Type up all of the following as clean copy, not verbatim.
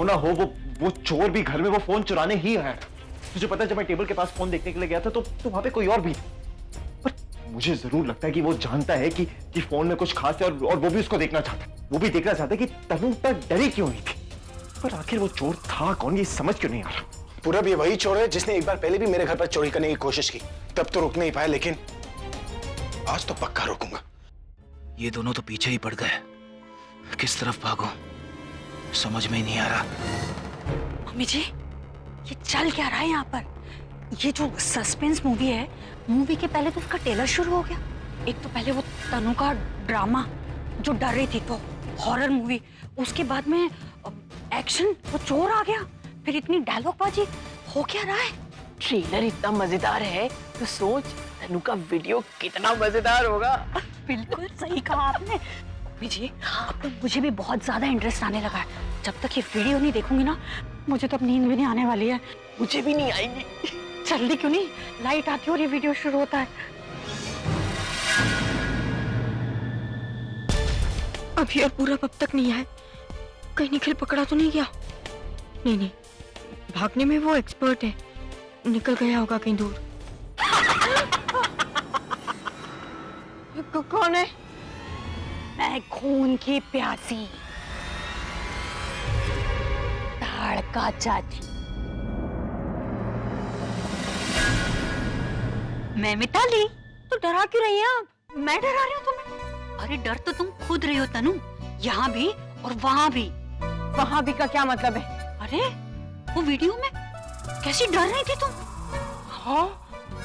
हो ना हो, वो चोर भी घर में वो फोन चुराने ही आया था। तुझे पता है जब मैं टेबल के पास फोन देखने के लिए गया था तो वहां पे कोई और भी था। पर मुझे जरूर लगता है कि वो जानता है कि फोन में कुछ खास है और वो भी उसको देखना चाहता है। वो भी देखना चाहता है कि तनु पर डरी क्यों नहीं थी। पर आखिर वो चोर था कौन, ये समझ क्यों नहीं आ रहा। पूरब ये वही चोर है जिसने एक बार पहले भी मेरे घर पर चोरी करने की कोशिश की, तब तो रुक नहीं पाया, लेकिन आज तो पक्का रोकूंगा। ये दोनों तो पीछे ही पड़ गए, किस तरफ भागो समझ में ही नहीं आ रहा। मम्मी जी, ये चल क्या रहा है यहाँ पर? ये जो सस्पेंस मूवी है, मूवी के पहले तो उसका ट्रेलर शुरू हो गया। एक तो पहले वो तनु का ड्रामा जो डर रही थी तो हॉरर मूवी, उसके बाद में एक्शन, वो चोर आ गया, फिर इतनी डायलॉग बाजी, हो क्या रहा है? ट्रेलर इतना मजेदार है तो सोच तनु का वीडियो कितना मजेदार होगा। बिल्कुल सही कहा आपने। मम्मी जी, अब तो मुझे भी बहुत ज्यादा इंटरेस्ट आने लगा है। जब तक ये वीडियो नहीं देखूंगी ना, मुझे तो अब नींद भी नहीं आने वाली है। मुझे भी नहीं आएगी। जल्दी क्यों नहीं, लाइट आती है और ये वीडियो शुरू होता है। अभी और पूरा अब तक नहीं आया, कहीं निखिल पकड़ा तो नहीं गया? नहीं, भागने में वो एक्सपर्ट है, निकल गया होगा कहीं दूर। कौन है? मैं खून की प्यासी ताड़का चाची, मैं मिताली। तो डरा क्यों रही हैं आप? मैं डरा रही हूँ तुम्हें? अरे डर तो तुम खुद रही हो तनु, यहाँ भी और वहां भी। वहां भी का क्या मतलब है? अरे वो वीडियो में कैसी डर रही थी तुम? हाँ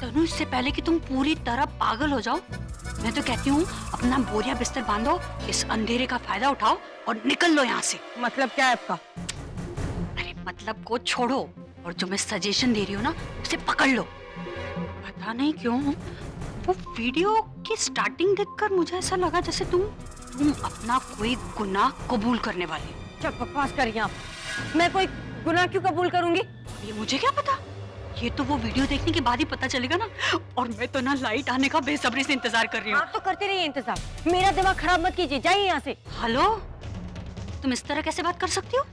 तनु, इससे पहले कि तुम पूरी तरह पागल हो जाओ, मैं तो कहती हूँ अपना बोरिया बिस्तर बांधो, इस अंधेरे का फायदा उठाओ और निकल लो यहाँ से। मतलब क्या है आपका? अरे मतलब को छोड़ो और जो मैं सजेशन दे रही हूँ ना, उसे पकड़ लो। पता नहीं क्यों वो वीडियो की स्टार्टिंग देखकर मुझे ऐसा लगा जैसे तुम अपना कोई गुनाह कबूल करने वाली। क्या बकवास कर रही हैं आप? मैं कोई गुनाह क्यों कबूल करूंगी? ये मुझे क्या पता, ये तो वो वीडियो देखने के बाद ही पता चलेगा ना। और मैं तो ना लाइट आने का बेसब्री से इंतजार कर रही हूँ। आप तो करते रहिए इंतजार, मेरा दिमाग खराब मत कीजिए, जाइए यहाँ से। हेलो, तुम इस तरह कैसे बात कर सकती हो?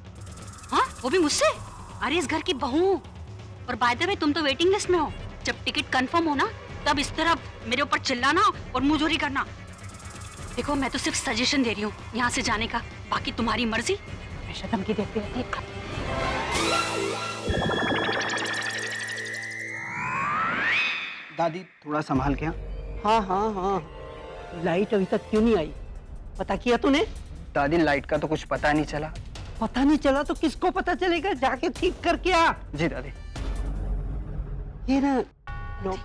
हाँ, वो भी मुझसे? अरे इस घर की बहू हूँ। और बाय द वे तुम तो वेटिंग लिस्ट में हो। जब टिकट कंफर्म हो ना, तब इस तरह मेरे ऊपर चिल्लाना और मुंहजोरी करना। देखो मैं तो सिर्फ सजेशन दे रही हूँ यहाँ से जाने का, बाकी तुम्हारी मर्जी। हमेशा धमकी देती रहती है। दादी थोड़ा संभाल के। हाँ, लाइट अभी तक क्यों नहीं आई? पता किया तूने? दादी लाइट का तो कुछ पता नहीं चला। पता नहीं चला तो किसको पता चलेगा? जाके ठीक करके आ। जी दादी। ये ना लो,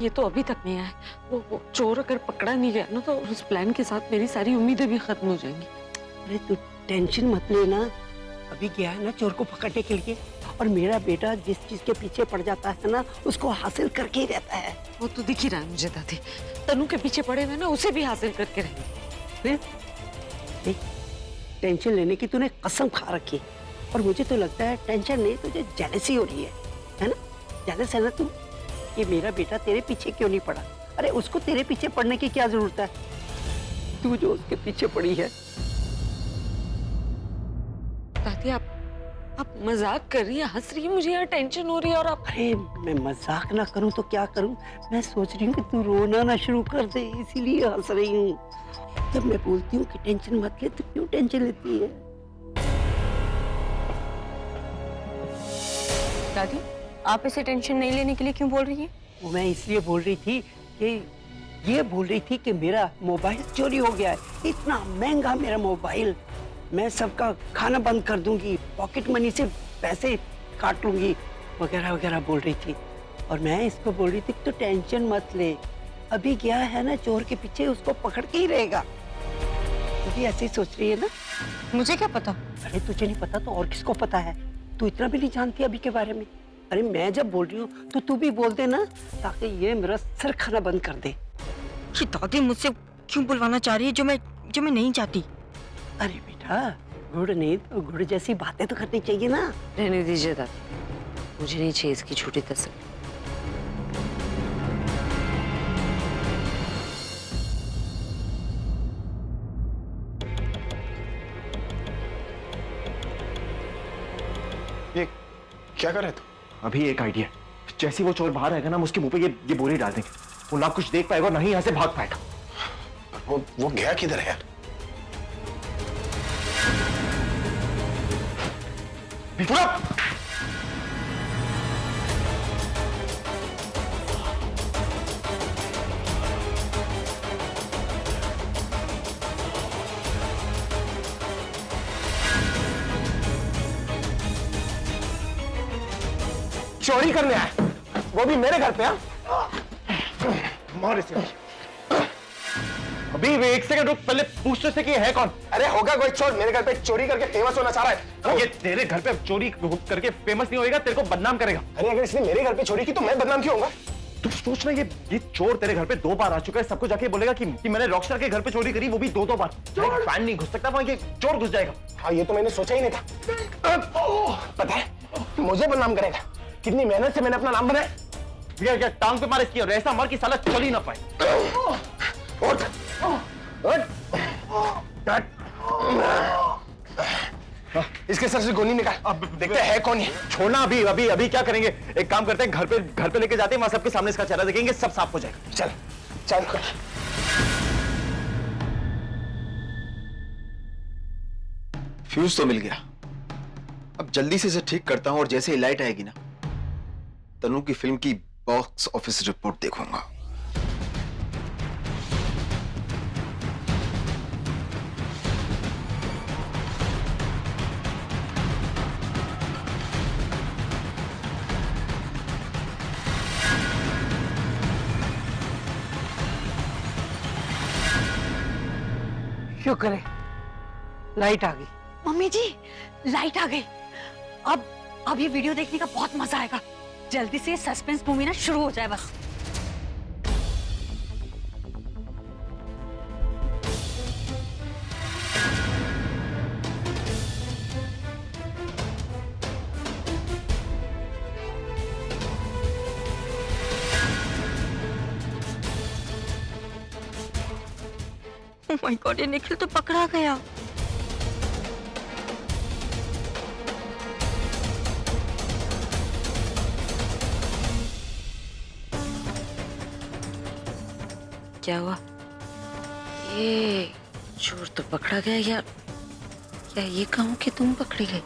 ये तो अभी तक नहीं आया। वो चोर अगर पकड़ा नहीं गया ना तो उस प्लान के साथ मेरी सारी उम्मीदें भी खत्म हो जाएंगी। अरे तू टेंशन मत लेना, अभी गया है ना चोर को पकड़ने के लिए, और मेरा बेटा जिस चीज के पीछे पड़ जाता है ना उसको हासिल करके ही रहता है। वो तो दिख ही रहा है मुझे दादी, तनु के पीछे पड़े हुए ना उसे भी हासिल करके रहेंगे। फिर देख, टेंशन लेने की तूने कसम खा रखी, और मुझे तो लगता है टेंशन नहीं, तुझे जेलसी हो रही है ना? जेलस है ना तू? ये मेरा बेटा तेरे पीछे क्यों नहीं पड़ा? अरे उसको तेरे पीछे पड़ने की क्या जरूरत है? तू जो उसके पीछे पड़ी है। दादी आप मजाक कर रही है, हंस रही है, मुझे यार टेंशन हो रही है। और आप अरे मैं मजाक ना करूं तो क्या करूं? मैं सोच रही हूँ कि तू रोना ना शुरू कर दे, इसीलिए हंस रही हूँ। जब मैं बोलती हूँ कि टेंशन मत ले तो क्यों टेंशन लेती है? दादी आप इसे टेंशन नहीं लेने के लिए क्यों बोल रही हैं? वो मैं इसलिए बोल रही थी कि ये बोल रही थी कि मेरा मोबाइल चोरी हो गया है, इतना महंगा मेरा मोबाइल, मैं सबका खाना बंद कर दूंगी, पॉकेट मनी से पैसे काट लूंगी, वगैरह वगैरह बोल रही थी। और मैं इसको बोल रही थी तो टेंशन मत ले, अभी गया है ना चोर के पीछे, उसको पकड़ के ही रहेगा। तू भी ऐसे ही सोच रही है ना? मुझे क्या पता? अरे तुझे नहीं पता तो और किसको पता है? तू इतना भी नहीं जानती अभी के बारे में। अरे मैं जब बोल रही हूँ तो तू भी बोल दे ना, ताकि ये मेरा सर खाना बंद कर दे। ये दादी मुझसे क्यों बुलवाना चाह रही है जो मैं नहीं चाहती? अरे बेटा, गुड़ नहीं तो गुड़ जैसी बातें तो करनी चाहिए ना। रहने दीजिए दादी, मुझे नहीं चाहिए इसकी झूठी तसल्ली। क्या कर रहे थे? अभी एक आइडिया, जैसे वो चोर बाहर आएगा ना, हम उसके मुंह पे ये बोरी डाल देंगे, वो ना कुछ देख पाएगा और ना ही यहाँ से भाग पाएगा। वो गया किधर है यार? विपुला! चोरी करने आए, वो भी मेरे घर पे। मार इसे। अभी वे एक सेकंड रुक, पहले पूछ तो से कि है कौन? अरे होगा कोई चोर मेरे घर पे चोरी करके फेमस होना चाह रहा है। ये तेरे घर पे चोरी करके फेमस नहीं होएगा, तेरे को बदनाम करेगा। अरे अगर इसने मेरे घर पे चोरी की तो मैं बदनाम क्यों होऊंगा? तू सोच ना, ये चोर तेरे घर पे 2 बार आ चुका है, सबको जाके बोलेगा कि मैंने रॉकस्टार के घर पे चोरी करी, वो भी 2 बार। फैन नहीं घुस सकता वहां, ये चोर घुस जाएगा। हाँ ये तो मैंने सोचा ही नहीं था। पता है मुझे बदनाम करेगा, कितनी मेहनत से मैंने अपना नाम बनाया। क्या टांग पे मारे इसकी, और ऐसा मार कि साला चल ही ना पाए। उठ, उठ। इसके सर से गोली निकाल, अब देखते हैं कौन है। छोड़ना अभी अभी अभी क्या करेंगे, एक काम करते हैं, घर पे लेके जाते हैं, वहां सबके सामने इसका चेहरा देखेंगे, सब साफ हो जाएगा। चल चल। फ्यूज तो मिल गया, अब जल्दी से इसे ठीक करता हूं और जैसे ही लाइट आएगी ना, तनु की फिल्म की बॉक्स ऑफिस रिपोर्ट देखूंगा। शुक्र है लाइट आ गई। मम्मी जी, लाइट आ गई। अब ये वीडियो देखने का बहुत मजा आएगा। जल्दी से सस्पेंस मूवी ना शुरू हो जाए बस। ओह माय गॉड, ये निखिल तो पकड़ा गया। क्या हुआ? ये चोर तो पकड़ा गया या ये कहूँ कि तुम पकड़ी गई?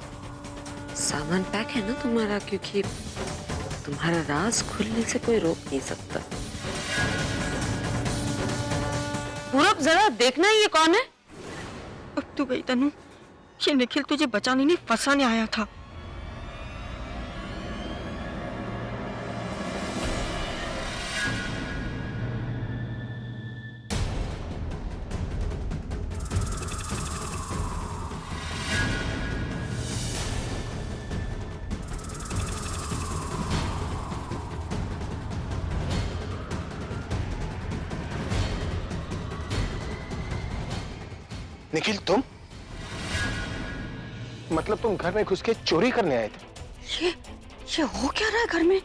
सामान पैक है ना तुम्हारा, क्योंकि तुम्हारा राज खुलने से कोई रोक नहीं सकता। पूरब जरा देखना ये कौन है? अब तू गई तनु, ये निखिल तुझे बचाने नहीं फंसाने आया था। निखिल तुम, मतलब तुम घर में घुस के चोरी करने आए थे? ये हो क्या रहा है घर में?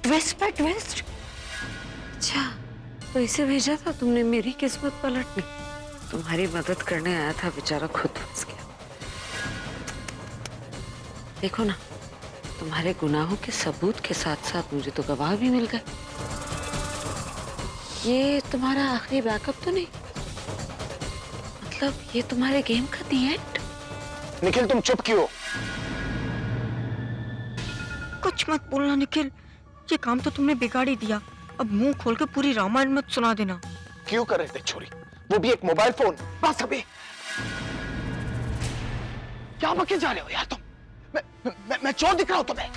ट्विस्ट पे ट्विस्ट। अच्छा, तो इसे भेजा था तुमने मेरी किस्मत पलटने? तुम्हारी मदद करने आया था, बेचारा खुद फंस गया। देखो ना, तुम्हारे गुनाहों के सबूत के साथ साथ मुझे तो गवाह भी मिल गए। ये तुम्हारा आखिरी बैकअप तो नहीं? मतलब ये तुम्हारे गेम का दी एंड? निखिल तुम चुप क्यों? कुछ मत बोलना निखिल, ये काम तो तुमने बिगाड़ ही दिया। अब मुंह खोल के पूरी रामायण मत सुना देना। क्यों कर रहे थे चोरी, वो भी एक मोबाइल फोन? बस अभी क्या बके जा रहे हो यार तुम? मैं चोर दिख रहा हूं तुम्हें?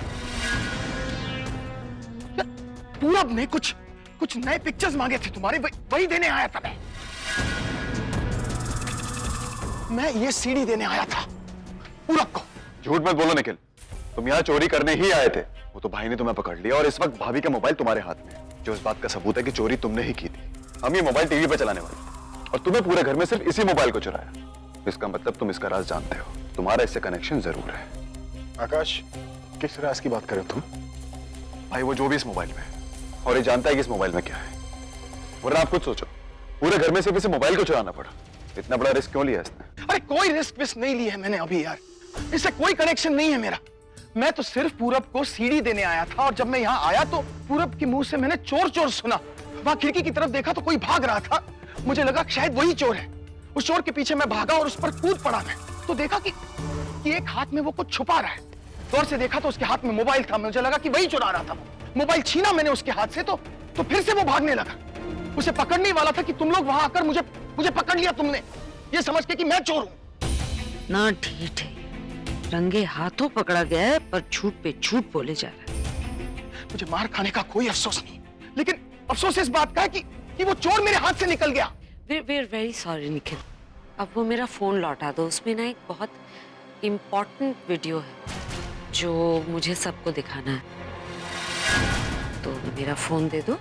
पूरब ने कुछ नए पिक्चर्स मांगे थे तुम्हारे, वही देने आया था मैं ये सीडी देने आया था पूरब को। झूठ मत बोलो निखिल, तुम यहाँ चोरी करने ही आए थे। वो तो भाई ने तुम्हें पकड़ लिया और इस वक्त भाभी का मोबाइल तुम्हारे हाथ में है, जो इस बात का सबूत है कि चोरी तुमने ही की थी। हम ये मोबाइल टीवी पे चलाने वाले और तुम्हें पूरे घर में सिर्फ इसी मोबाइल को चुराया। इसका मतलब तुम इसका राज जानते हो, तुम्हारा इससे कनेक्शन जरूर है। आकाश, किस राज की बात कर रहे हो तुम? भाई वो जो भी इस मोबाइल में है और ये जानता है कि इस मोबाइल में क्या है। वरना आप खुद सोचो, पूरे घर में सिर्फ इसे मोबाइल को चुराना पड़ा। इतना बड़ा रिस्क क्यों लिया इसने? अरे कोई रिस्क विस्क नहीं लिया है मैंने अभी यार, इससे कोई कनेक्शन नहीं है मेरा। मैं तो सिर्फ पूरब को सीढ़ी देने आया था और जब मैं यहाँ आया तो पूरब के मुंह से मैंने चोर चोर सुना। वहां खिड़की की तरफ देखा तो कोई भाग रहा था। मुझे लगा शायद वही चोर है। उस चोर के पीछे मैं भागा और उस पर कूद पड़ा मैं। तो देखा कि एक हाथ में वो कुछ छुपा रहा है। गौर से देखा तो उसके हाथ में मोबाइल था। मुझे लगा कि वही चुरा रहा था। मोबाइल छीना मैंने उसके हाथ से तो फिर से वो भागने लगा। उसे पकड़ने वाला था कि तुम लोग वहां आकर मुझे पकड़ लिया तुमने, ये समझ के कि मैं चोर हूं। ना ठीक है, रंगे हाथों पकड़ा गया है पर झूठ पे झूठ बोले जा रहा है। मुझे मार खाने का कोई अफसोस नहीं, लेकिन अफसोस इस बात का है कि वो चोर मेरे हाथ से निकल गया। We are very sorry Nikhil. अब वो मेरा फोन लौटा दो, उसमें ना एक बहुत इम्पोर्टेंट वीडियो है जो मुझे सबको दिखाना है, तो मेरा फोन दे दो।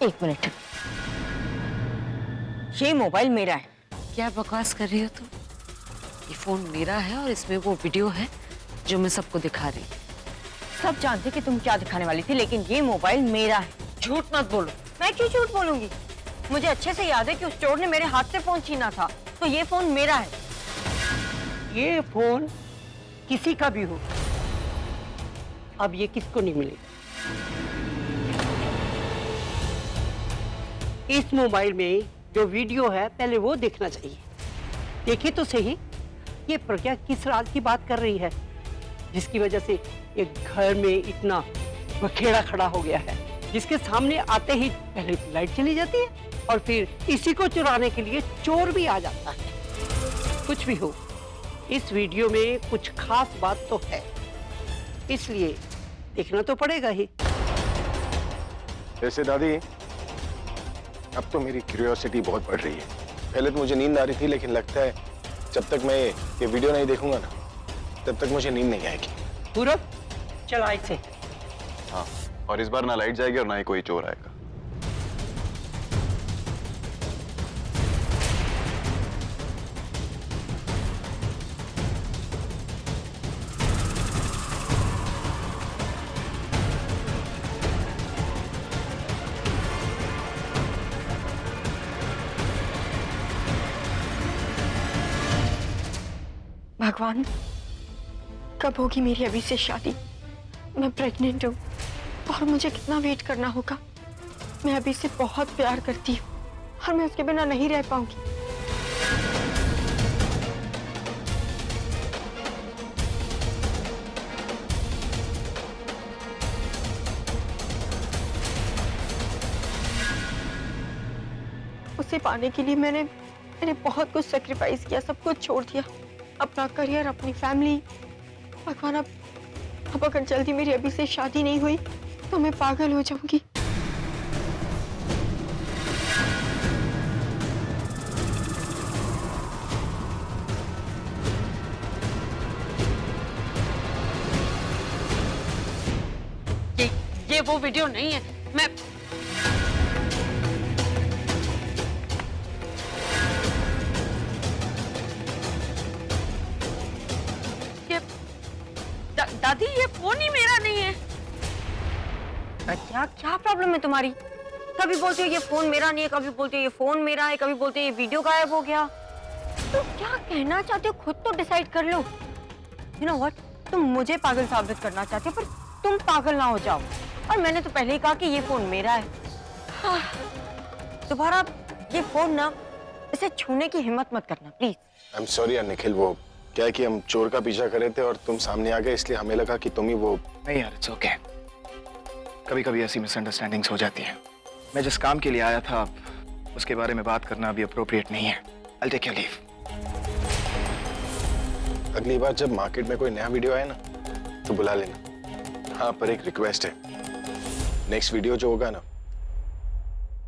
एक मिनट, ये मोबाइल मेरा है। क्या बकवास कर रही हो तुम? ये फोन मेरा है और इसमें वो वीडियो है जो मैं सबको दिखा रही हूँ। सब जानते कि तुम क्या दिखाने वाली थी, लेकिन ये मोबाइल मेरा है। झूठ मत बोलो। मैं क्यों झूठ बोलूंगी? मुझे अच्छे से याद है कि उस चोर ने मेरे हाथ से फोन छीना था, तो ये फोन मेरा है। ये फोन किसी का भी हो, अब ये किसको नहीं मिलेगा। इस मोबाइल में जो वीडियो है पहले वो देखना चाहिए। देखिए तो सही, ये प्रज्ञा किस राज की बात कर रही है जिसकी वजह से एक घर में इतना बखेड़ा खड़ा हो गया है, जिसके सामने आते ही पहले लाइट चली जाती है और फिर इसी को चुराने के लिए चोर भी आ जाता है। कुछ भी हो, इस वीडियो में कुछ खास बात तो है, इसलिए देखना तो पड़ेगा ही। वैसे दादी, अब तो मेरी क्यूरियोसिटी बहुत बढ़ रही है। पहले तो मुझे नींद आ रही थी, लेकिन लगता है जब तक मैं ये वीडियो नहीं देखूंगा ना, तब तक मुझे नींद नहीं आएगी। पूरब, चला इसे। हाँ, और इस बार ना लाइट जाएगी और ना ही कोई चोर आएगा। भगवान, कब होगी मेरी अभी से शादी? मैं प्रेग्नेंट हूँ और मुझे कितना वेट करना होगा। मैं अभी से बहुत प्यार करती हूँ और मैं उसके बिना नहीं रह पाऊंगी। उसे पाने के लिए मैंने बहुत कुछ सैक्रिफाइस किया, सब कुछ छोड़ दिया, अपना करियर, अपनी फैमिली। भगवान, अब अगर जल्दी मेरी अभी से शादी नहीं हुई तो मैं पागल हो जाऊंगी। ये वो वीडियो नहीं है। मैं दादी, ये फोन ही मेरा नहीं है। क्या क्या प्रॉब्लम है तुम्हारी? कभी बोलते हो ये फोन मेरा नहीं है, कभी बोलते हो ये फोन मेरा है, कभी बोलते हो ये वीडियो गायब हो गया। तुम क्या कहना चाहते हो खुद तो डिसाइड कर लो। यू नो व्हाट, तुम मुझे पागल साबित करना चाहते हो, पर तुम पागल ना हो जाओ। और मैंने तो पहले ही कहा कि ये फोन मेरा है। दोबारा ये फोन ना, इसे छूने की हिम्मत मत करना प्लीज। आई एम सॉरी यार निखिल, वो क्या है कि हम चोर का पीछा कर रहे थे और तुम सामने आ गए, इसलिए हमें लगा कि तुम ही वो। नहीं यार, इट्स ओके। कभी कभी ऐसी मिसअंडरस्टैंडिंग्स हो जाती हैं। मैं जिस काम के लिए आया था उसके बारे में बात करना अभी अप्रोप्रिएट नहीं है। I'll take your leave. अगली बार जब मार्केट में कोई नया वीडियो आए ना तो बुला लेना। हाँ, पर एक रिक्वेस्ट है, नेक्स्ट वीडियो जो होगा ना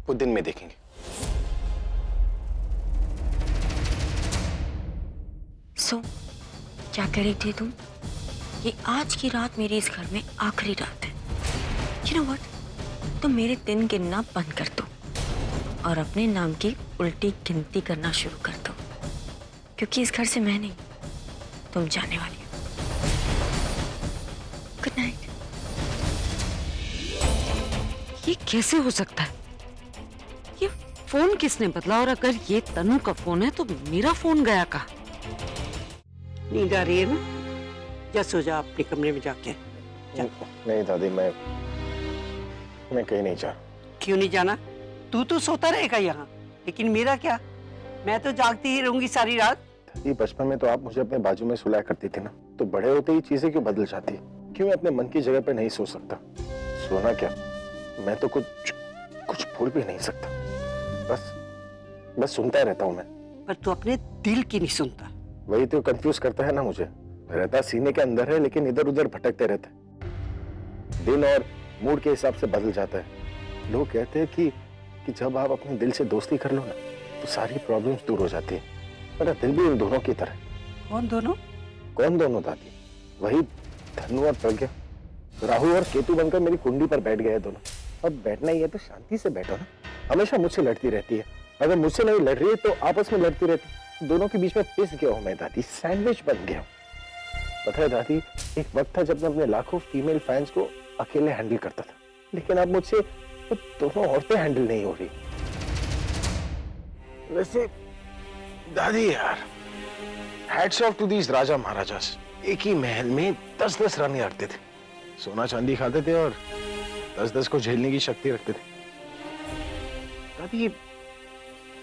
वो दिन में देखेंगे। सो क्या कह रही थी तुम? ये आज की रात मेरी इस घर में आखिरी रात है। You know what? तुम मेरे दिन गिनना बंद कर दो और अपने नाम की उल्टी गिनती करना शुरू कर दो, क्योंकि इस घर से मैं नहीं, तुम जाने वाली हो। Good night. ये कैसे हो सकता है? ये फोन किसने बदला? और अगर ये तनु का फोन है तो मेरा फोन गया कहाँ? नींद आ रही है ना? जा सो जा अपने कमरे में जाके। जा। नहीं दादी, मैं कहीं नहीं जा। क्यों नहीं जाना? तू तो सोता रहेगा यहाँ, लेकिन मेरा क्या? मैं तो जागती ही रहूंगी सारी रात। दादी, बचपन में तो आप मुझे अपने बाजू में सुलाया करती थी ना, तो बड़े होते ही चीजें क्यों बदल जाती? क्यों मैं अपने मन की जगह पे नहीं सो सकता? सोना क्या, मैं तो कुछ भूल भी नहीं सकता। बस सुनता रहता हूँ मैं। पर तू अपने दिल की नहीं सुनता। वही तो कंफ्यूज करता है ना मुझे। रहता सीने के अंदर है, लेकिन इधर उधर भटकते रहते। दिन और मूड के हिसाब से बदल जाता है। लोग कहते हैं कि जब आप अपने दिल से दोस्ती कर लो ना, तो सारी प्रॉब्लम्स दूर हो जाती है। मेरा दिल भी उन दोनों की तरह। कौन दोनों? कौन दोनों दादी? वही धनु और प्रज्ञा। राहु और केतु बनकर मेरी कुंडी पर बैठ गए दोनों। अब बैठना ही है तो शांति से बैठो ना। हमेशा मुझसे लड़ती रहती है। अगर मुझसे नहीं लड़ रही है तो आपस में लड़ती रहती। दोनों के बीच में पिस गया हूं मैं दादी, सैंडविच बन गया हूं। पता है दादी, एक वक्त था जब मैं अपने लाखों फीमेल फैंस को अकेले हैंडल करता था, लेकिन अब मुझसे तो दोनों औरतें हैंडल नहीं हो रही। वैसे दादी यार, हैट्स ऑफ टू दीस राजा महाराजास। एक ही महल में 10-10 रानी रखते थे, सोना चांदी खाते थे और 10-10 को झेलने की शक्ति रखते थे। दादी,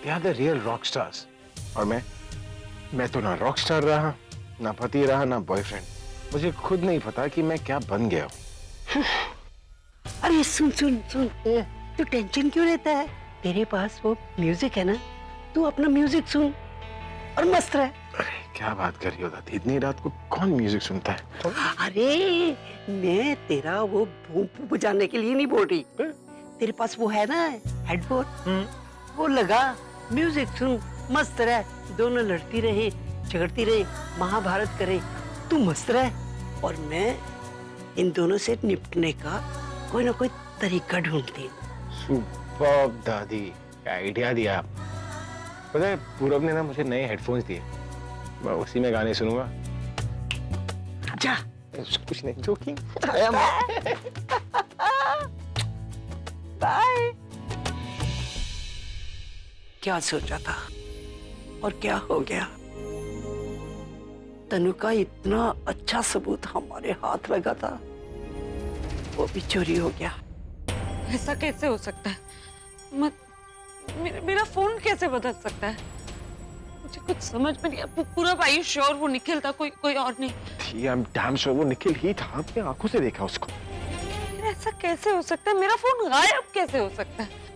they are the real rock stars। और मैं तो ना रॉक स्टार रहा, ना पति रहा, ना बॉयफ्रेंड। मुझे खुद नहीं पता कि मैं क्या बन गया हूँ। अरे सुन सुन सुन, तू टेंशन क्यों लेता है? तेरे पास वो म्यूजिक है ना, तू अपना म्यूजिक सुन और मस्त रह। अरे क्या बात कर रही हो दादी, इतनी रात को कौन म्यूजिक सुनता है? अरे मैं तेरा वो भूप बुझाने के लिए नहीं बोल रही। तेरे पास वो है ना हेडफोन, वो लगा, म्यूजिक सुन, मस्त रह। दोनों लड़ती रहे, झगड़ती रहे, महाभारत करे, तू मस्त रह और मैं इन दोनों से निपटने का कोई ना कोई तरीका ढूंढती हूँ। सुपर्ब दादी, क्या आइडिया दिया आप। पता है पूरब ने ना मुझे नए हेडफोन्स दिए, मैं उसी में गाने सुनूंगा। जा। कुछ नहीं, जोकिंग। बाय। क्या सोचा था और क्या हो गया? तनु का इतना अच्छा सबूत हमारे हाथ लगा था, वो भी चोरी हो गया। ऐसा कैसे हो सकता है? मेरा फोन कैसे बदल सकता है? मुझे कुछ समझ में नहीं। पूरा आर श्योर वो निखिल था, कोई और नहीं? आई एम डैम श्योर वो निखिल ही था, अपनी आंखों से देखा उसको। ऐसा कैसे हो सकता है? मेरा फोन गायब कैसे हो सकता है?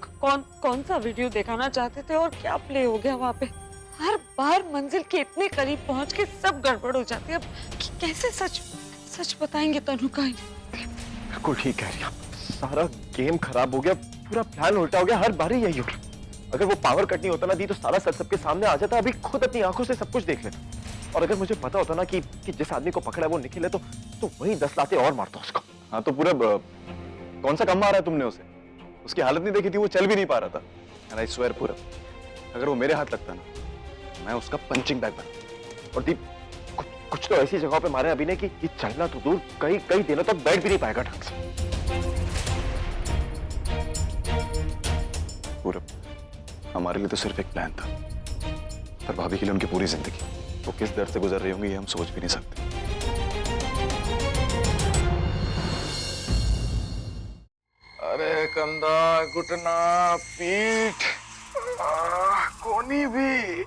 कौन सा वीडियो दिखाना चाहते थे और क्या प्ले हो गया वहाँ पे? हर बार मंजिल के इतने करीब पहुंच के सब गड़बड़ हो जाती है। अब कैसे सच बताएंगे तनु का? बिल्कुल ठीक कह रही है, सारा गेम खराब हो गया, पूरा प्लान उल्टा हो गया। हर बार यही हो रहा। अगर वो पावर कट नहीं होता ना दी, तो सारा सच सबके सामने आ जाता। अभी खुद अपनी आंखों से सब कुछ देख लेता। और अगर मुझे पता होता ना कि जिस आदमी को पकड़ा है वो निखिल है, तो वही 10 लाते और मारता उसको। हाँ तो पूरा कौन सा कम मारा है तुमने उसे? उसकी हालत नहीं देखी थी, वो चल भी नहीं पा रहा था। एंड आई स्वेयर पूरा, अगर वो मेरे हाथ लगता ना, मैं उसका पंचिंग बैग बना। और दीप कुछ तो ऐसी जगहों पे मारे अभी ने कि चलना तो दूर, कई दिनों तक बैठ भी नहीं पाएगा ढंग से। पूरा हमारे लिए तो सिर्फ एक प्लान था, पर भाभी के लिए उनकी पूरी जिंदगी। वो किस दर्द से गुजर रही होंगी ये हम सोच भी नहीं सकते। अरे कंधा, घुटना, पीठ, कोनी भी,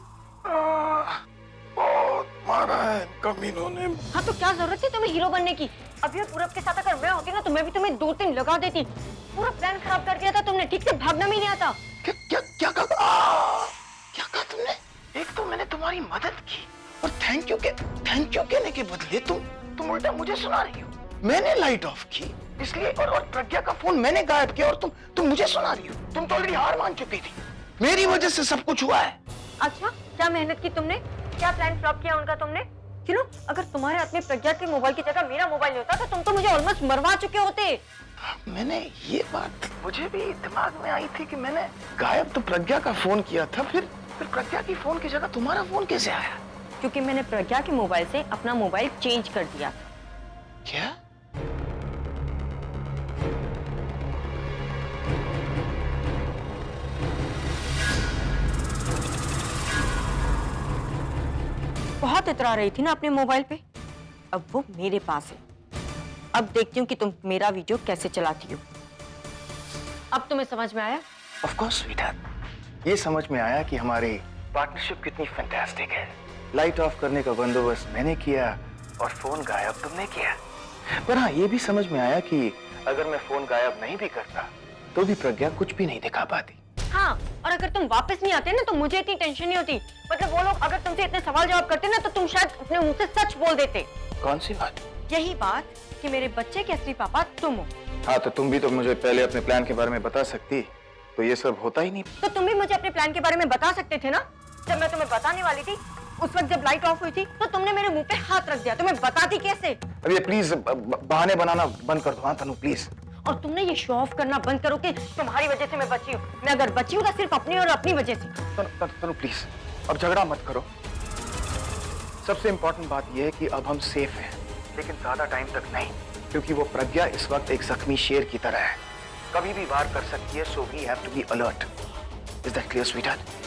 बहुत मारा है कमीनों ने। हाँ तो क्या जरूरत थी तुम्हें हीरो बनने की? अभी पूरब के साथ अगर मैं होती ना तो मैं भी तुम्हें 2-3 लगा देती। पूरा प्लान खराब कर दिया था तुमने, ठीक से भागना भी नहीं आता। क्या कहा तुमने? एक तो मैंने तुम्हारी मदद की और थैंक यू कहने के बदले तुम उल्टा मुझे सुना रही हो। मैंने लाइट ऑफ की इसलिए, और प्रज्ञा का फोन मैंने गायब किया और तुम मुझे सुना रही हो। तुम तो ऑलरेडी हार मान चुकी थी। मेरी वजह से सब कुछ हुआ है। अच्छा, क्या मेहनत की तुमने? क्या प्लान फ्लॉप किया उनका तुमने? क्यों? अगर तुम्हारे हाथ में प्रज्ञा के मोबाइल की जगह मेरा मोबाइल होता तो तुम तो मुझे ऑलमोस्ट मरवा चुके होते। मैंने ये बात मुझे भी दिमाग में आई थी कि मैंने गायब तो प्रज्ञा का फोन किया था, फिर प्रज्ञा की फोन की जगह तुम्हारा फोन कैसे आया? क्योंकि मैंने प्रज्ञा के मोबाइल से अपना मोबाइल चेंज कर दिया। क्या? बहुत इतरा रही थी ना अपने मोबाइल पे, अब वो मेरे पास है। अब देखती हूँ कि तुम मेरा वीडियो कैसे चलाती हो। अब तुम्हें समझ में आया? ऑफ कोर्स स्वीटहार्ट, ये समझ में आया कि हमारी पार्टनरशिप कितनी फैंटास्टिक है। लाइट ऑफ करने का बंदोबस्त मैंने किया और फोन गायब तुमने किया। पर हाँ, ये भी समझ में आया कि अगर मैं फोन गायब नहीं भी करता तो भी प्रज्ञा कुछ भी नहीं दिखा पाती। हाँ, और अगर तुम वापस नहीं आते ना तो मुझे इतनी टेंशन नहीं होती। मतलब वो लोग अगर तुमसे इतने सवाल जवाब करते ना तो तुम शायद अपने मुंह से सच बोल देते। कौन सी बात? यही बात कि मेरे बच्चे के असली पापा तुम हो। हाँ, तो तुम भी तो मुझे पहले अपने प्लान के बारे में बता सकती, तो ये सब होता ही नहीं। तो तुम भी मुझे अपने प्लान के बारे में बता सकते थे ना। जब मैं तुम्हें बताने वाली थी उस वक्त जब लाइट ऑफ हुई थी तो तुमने मेरे मुंह पे हाथ रख दिया। तुम्हें बताती कैसे? अब ये प्लीज बहाने बनाना बंद कर दो। हाँ तनु प्लीज। और तुमने ये शो ऑफ करना बंद करो कि तुम्हारी वजह से मैं बची हूँ। मैं अगर बची हूँ तो सिर्फ अपनी और अपनी वजह से। तनु प्लीज अब झगड़ा मत करो। सबसे इंपॉर्टेंट बात यह है कि अब हम सेफ हैं, लेकिन ज्यादा टाइम तक नहीं, क्योंकि वो प्रज्ञा इस वक्त एक जख्मी शेर की तरह है, कभी भी वार कर सकती है। So we have to be alert. Is that clear sweetheart?